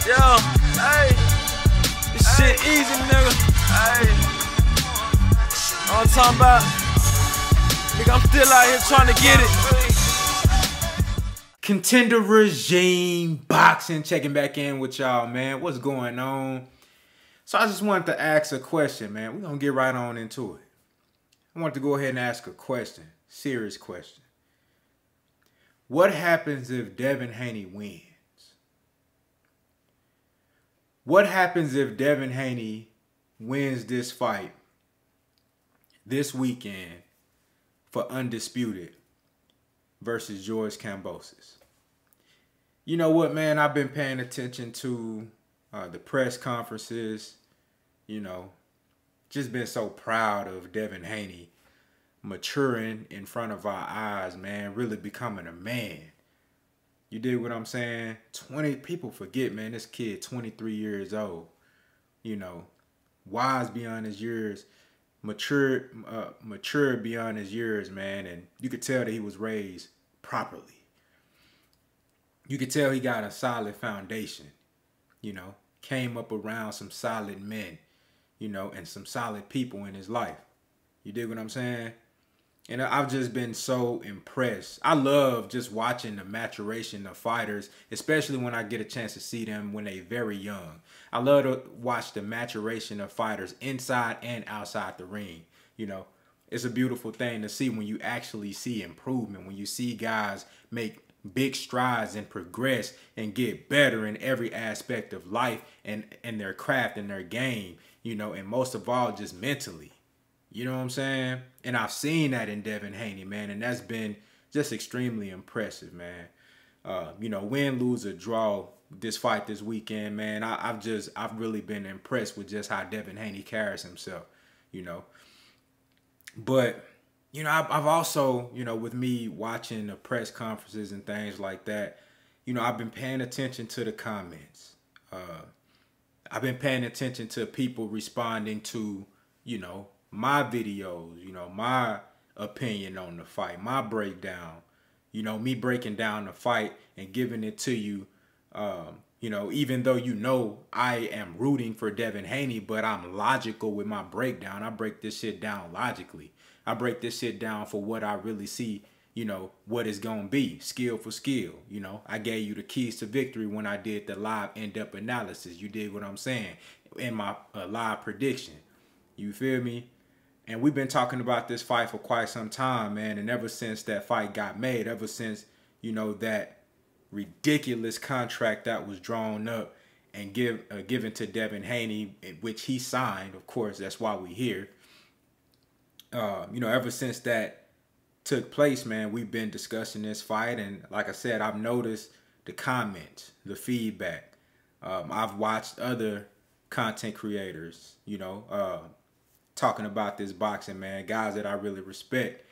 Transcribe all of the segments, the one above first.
Yeah, hey, this shit easy, nigga. Hey, all I'm talking about, nigga, I'm still out here trying to get it. Contender Regime Boxing, checking back in with y'all, man. What's going on? So I just wanted to ask a question, man. We're gonna get right on into it. I want to go ahead and ask a question, serious question. What happens if Devin Haney wins? What happens if Devin Haney wins this fight this weekend for Undisputed versus George Kambosos? You know what, man? I've been paying attention to the press conferences, you know, just been so proud of Devin Haney maturing in front of our eyes, man, really becoming a man. You dig what I'm saying? People forget, man, this kid 23 years old, you know, wise beyond his years, mature beyond his years, man, and you could tell that he was raised properly. You could tell he got a solid foundation, you know, came up around some solid men, you know, and some solid people in his life. You dig what I'm saying? And I've just been so impressed. I love just watching the maturation of fighters, especially when I get a chance to see them when they're very young. I love to watch the maturation of fighters inside and outside the ring. You know, it's a beautiful thing to see when you actually see improvement, when you see guys make big strides and progress and get better in every aspect of life and their craft and their game, you know, and most of all, just mentally. You know what I'm saying? And I've seen that in Devin Haney, man, and that's been just extremely impressive, man. You know, win, lose, or draw this fight this weekend, man, I've really been impressed with just how Devin Haney carries himself, you know. But, you know, I've also, you know, with me watching the press conferences and things like that, you know, I've been paying attention to the comments. I've been paying attention to people responding to, you know, my videos, you know, my opinion on the fight, my breakdown, you know, me breaking down the fight and giving it to you, you know, even though, you know, I am rooting for Devin Haney, but I'm logical with my breakdown. I break this shit down logically. I break this shit down for what I really see, you know, what it's going to be, skill for skill. You know, I gave you the keys to victory when I did the live in-depth analysis. You did what I'm saying in my live prediction. You feel me? And we've been talking about this fight for quite some time, man. And ever since that fight got made, ever since, you know, that ridiculous contract that was drawn up and given to Devin Haney, which he signed, of course, that's why we're here. You know, ever since that took place, man, we've been discussing this fight. And like I said, I've noticed the comments, the feedback. I've watched other content creators, you know, talking about this boxing, man, guys that I really respect,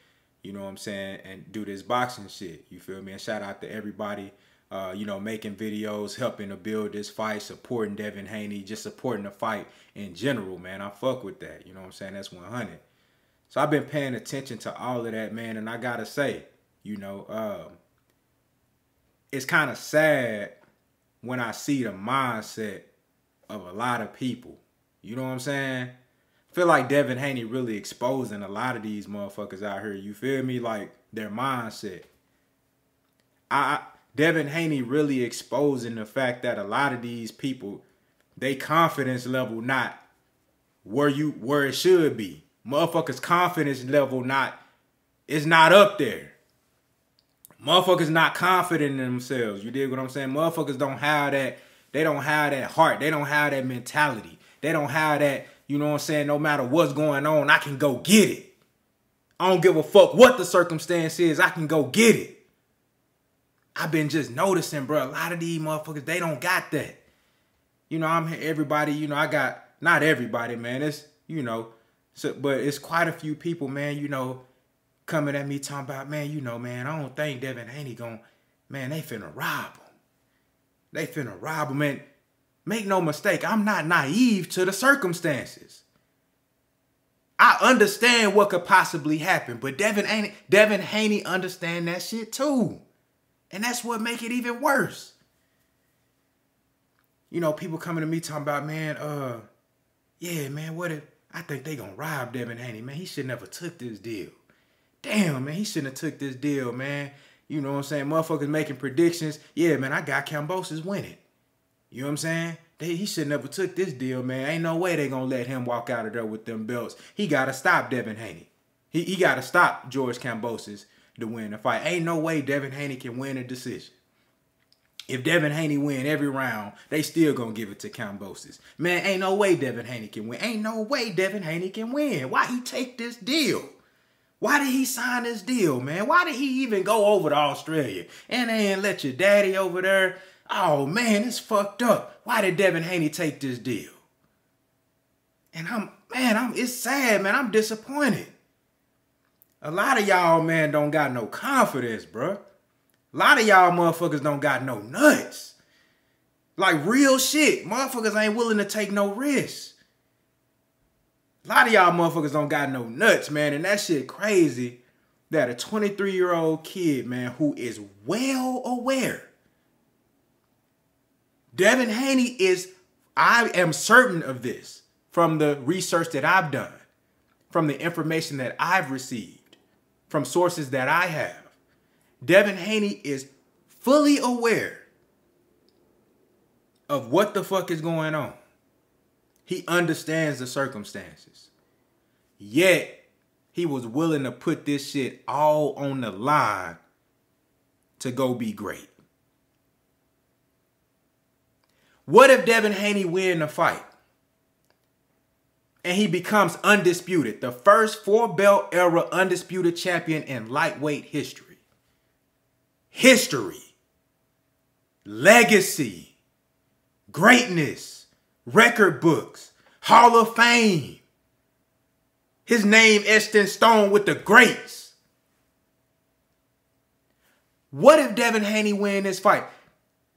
you know what I'm saying, and do this boxing shit, you feel me? And shout out to everybody, you know, making videos, helping to build this fight, supporting Devin Haney, just supporting the fight in general, man. I fuck with that, you know what I'm saying? That's 100. So I've been paying attention to all of that, man, and I gotta say, you know, it's kind of sad when I see the mindset of a lot of people, you know what I'm saying? I feel like Devin Haney really exposing a lot of these motherfuckers out here. You feel me? Like their mindset. Devin Haney really exposing the fact that a lot of these people, they confidence level not where it should be. Motherfuckers' confidence level is not up there. Motherfuckers not confident in themselves. You dig what I'm saying? Motherfuckers don't have that. They don't have that heart. They don't have that mentality. They don't have that. You know what I'm saying? No matter what's going on, I can go get it. I don't give a fuck what the circumstance is. I can go get it. I've been just noticing, bro, a lot of these motherfuckers, they don't got that. You know, I'm here, everybody, you know, I got, not everybody, man. It's, you know, but it's quite a few people, man, you know, coming at me talking about, man, you know, man, I don't think Devin Haney man, they finna rob him. They finna rob him, man. Make no mistake, I'm not naive to the circumstances. I understand what could possibly happen, but Devin Haney understand that shit too. And that's what make it even worse. you know, people coming to me talking about, man, yeah, man, what if, I think they gonna rob Devin Haney, man. He should never took this deal. Damn, man, he shouldn't have took this deal, man. You know what I'm saying? Motherfuckers making predictions. Yeah, man, I got Kambosos winning. You know what I'm saying? He should never took this deal, man. Ain't no way they gonna let him walk out of there with them belts. He gotta stop Devin Haney. He gotta stop George Kambosos to win the fight. Ain't no way Devin Haney can win a decision. If Devin Haney win every round, they still gonna give it to Kambosos. Man, ain't no way Devin Haney can win. Ain't no way Devin Haney can win. Why he take this deal? Why did he sign this deal, man? Why did he even go over to Australia? And they ain't let your daddy over there? Oh, man, it's fucked up. Why did Devin Haney take this deal? And it's sad, man. I'm disappointed. A lot of y'all, man, don't got no confidence, bruh. A lot of y'all motherfuckers don't got no nuts. Like real shit. Motherfuckers ain't willing to take no risks. A lot of y'all motherfuckers don't got no nuts, man. And that shit crazy that a 23-year-old kid, man, who is well aware. Devin Haney is, I am certain of this from the research that I've done, from the information that I've received, from sources that I have. Devin Haney is fully aware of what the fuck is going on. He understands the circumstances. Yet, he was willing to put this shit all on the line to go be great. What if Devin Haney win the fight and he becomes undisputed, the first 4-belt era undisputed champion in lightweight history? History, legacy, greatness, record books, Hall of Fame. His name etched in stone with the greats. What if Devin Haney win this fight?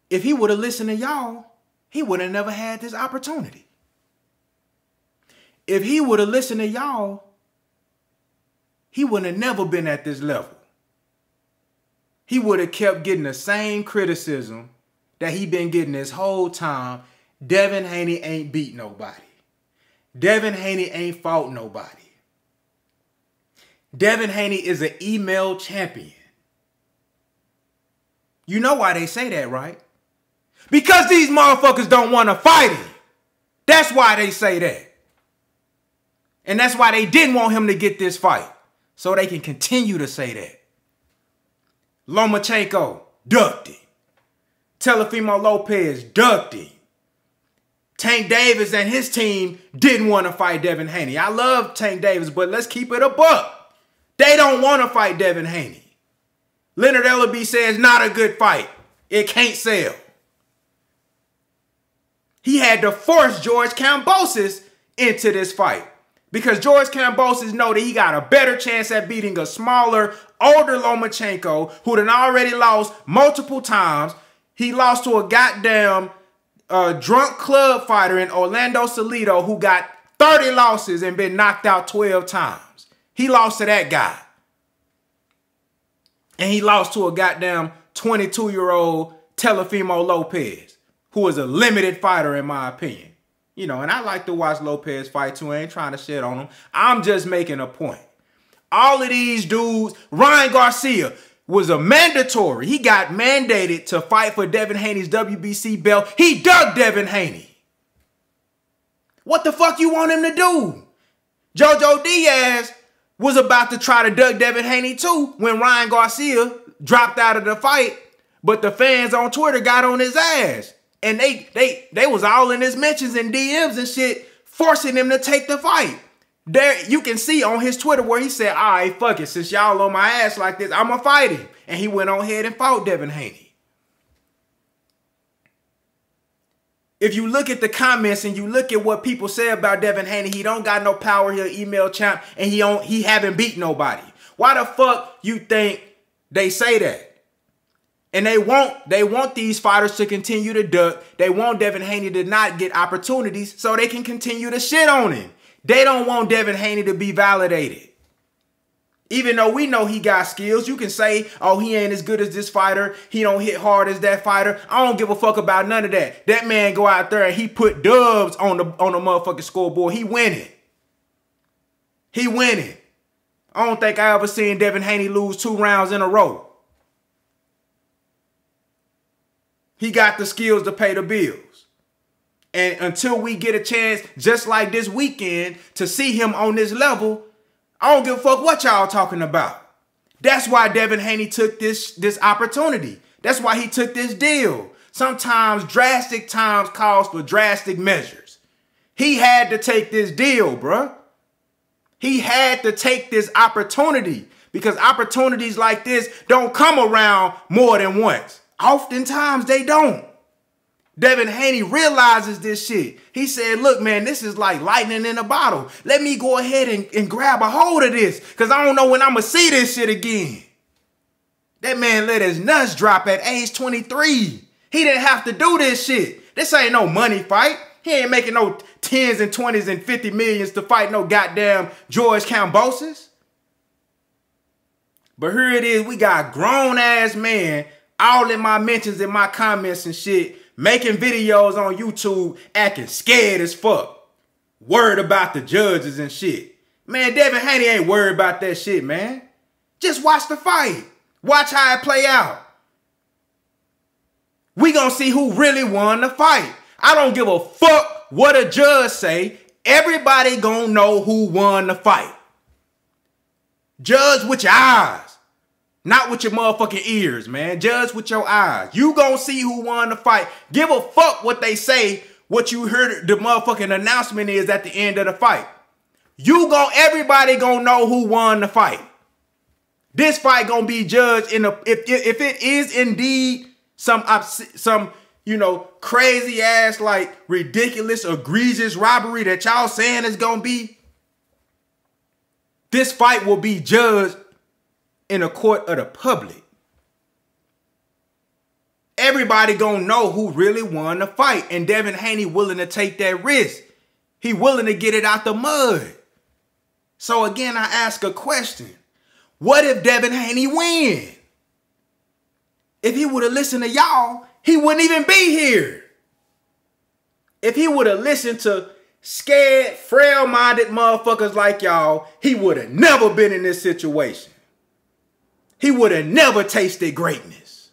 If he would have listened to y'all, he would have never had this opportunity. If he would have listened to y'all, he would have never been at this level. He would have kept getting the same criticism that he been getting this whole time. Devin Haney ain't beat nobody. Devin Haney ain't fought nobody. Devin Haney is an email champion. You know why they say that, right? Because these motherfuckers don't want to fight him. That's why they say that. And that's why they didn't want him to get this fight. So they can continue to say that. Lomachenko ducked him. Teofimo Lopez ducked him. Tank Davis and his team didn't want to fight Devin Haney. I love Tank Davis, but let's keep it a buck. They don't want to fight Devin Haney. Leonard Ellaby says not a good fight. It can't sell. He had to force George Kambosos into this fight. Because George Kambosos know that he got a better chance at beating a smaller, older Lomachenko who done already lost multiple times. He lost to a goddamn drunk club fighter in Orlando Salido who got 30 losses and been knocked out 12 times. He lost to that guy. And he lost to a goddamn 22-year-old Teofimo Lopez, who is a limited fighter in my opinion. You know, and I like to watch Lopez fight too. I ain't trying to shit on him. I'm just making a point. All of these dudes, Ryan Garcia was a mandatory. He got mandated to fight for Devin Haney's WBC belt. He dug Devin Haney. What the fuck you want him to do? Jojo Diaz was about to try to duck Devin Haney too when Ryan Garcia dropped out of the fight. But the fans on Twitter got on his ass. And they was all in his mentions and DMs and shit, forcing him to take the fight. There, you can see on his Twitter where he said, all right, fuck it. Since y'all on my ass like this, I'm going to fight him. And he went on ahead and fought Devin Haney. If you look at the comments and you look at what people say about Devin Haney, he don't got no power, he'll email champ, and he haven't beat nobody. Why the fuck you think they say that? And they want these fighters to continue to duck. They want Devin Haney to not get opportunities so they can continue to shit on him. They don't want Devin Haney to be validated. Even though we know he got skills, you can say, oh, he ain't as good as this fighter. He don't hit hard as that fighter. I don't give a fuck about none of that. That man go out there and he put dubs on the motherfucking scoreboard. He winning. He winning. I don't think I ever seen Devin Haney lose 2 rounds in a row. He got the skills to pay the bills. And until we get a chance, just like this weekend, to see him on this level, I don't give a fuck what y'all talking about. That's why Devin Haney took this opportunity. That's why he took this deal. Sometimes drastic times calls for drastic measures. He had to take this deal, bruh. He had to take this opportunity because opportunities like this don't come around more than once. Oftentimes they don't. Devin Haney realizes this shit. He said, look, man, this is like lightning in a bottle. Let me go ahead and grab a hold of this because I don't know when I'm going to see this shit again. That man let his nuts drop at age 23. He didn't have to do this shit. This ain't no money fight. He ain't making no 10s and 20s and 50 millions to fight no goddamn George Kambosos. But here it is. We got grown-ass man all in my mentions and my comments and shit, making videos on YouTube, acting scared as fuck. Worried about the judges and shit. Man, Devin Haney ain't worried about that shit, man. Just watch the fight. Watch how it play out. We gonna see who really won the fight. I don't give a fuck what a judge say. Everybody gonna know who won the fight. Judge with your eyes. Not with your motherfucking ears, man. Judge with your eyes. You gonna see who won the fight. Give a fuck what they say, what you heard the motherfucking announcement is at the end of the fight. Everybody gonna know who won the fight. This fight gonna be judged in if it is indeed some you know, crazy ass, like ridiculous, egregious robbery that y'all saying is gonna be. This fight will be judged in a court of the public. Everybody gonna know who really won the fight. And Devin Haney willing to take that risk. He willing to get it out the mud. So again, I ask a question. What if Devin Haney win? If he would have listened to y'all, he wouldn't even be here. If he would have listened to scared, frail-minded motherfuckers like y'all, he would have never been in this situation. He would have never tasted greatness.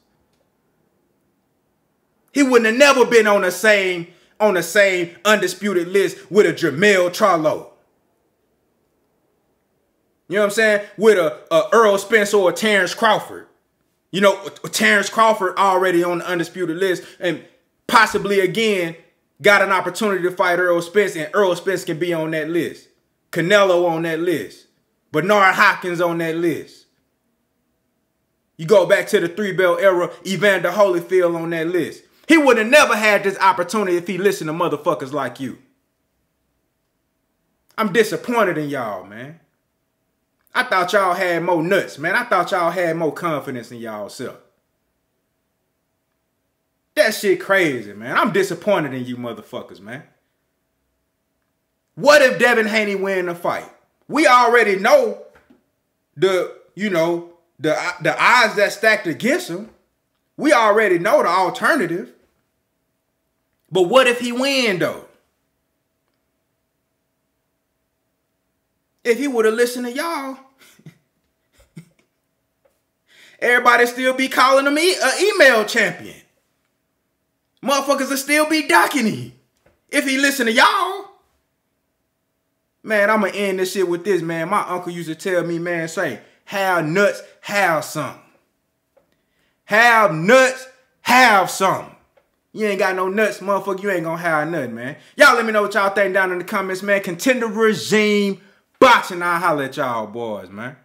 He wouldn't have never been on the same undisputed list with a Jermell Charlo. You know what I'm saying? With a Earl Spence or a Terrence Crawford. You know, Terrence Crawford already on the undisputed list and possibly again got an opportunity to fight Earl Spence, and Earl Spence can be on that list. Canelo on that list. Bernard Hopkins on that list. You go back to the 3-belt era, Evander Holyfield on that list. He would have never had this opportunity if he listened to motherfuckers like you. I'm disappointed in y'all, man. I thought y'all had more nuts, man. I thought y'all had more confidence in y'all self. That shit crazy, man. I'm disappointed in you motherfuckers, man. What if Devin Haney win the fight? We already know the odds that stacked against him. We already know the alternative. But what if he win, though? If he would have listened to y'all, everybody still be calling him an email champion. Motherfuckers will still be docking him. If he listen to y'all. Man, I'm going to end this shit with this, man. My uncle used to tell me, man, say, have nuts, have something. Have nuts, have something. You ain't got no nuts, motherfucker, you ain't gonna have nothing, man. Y'all let me know what y'all think down in the comments, man. Contender regime boxing, I'll holler at y'all boys, man.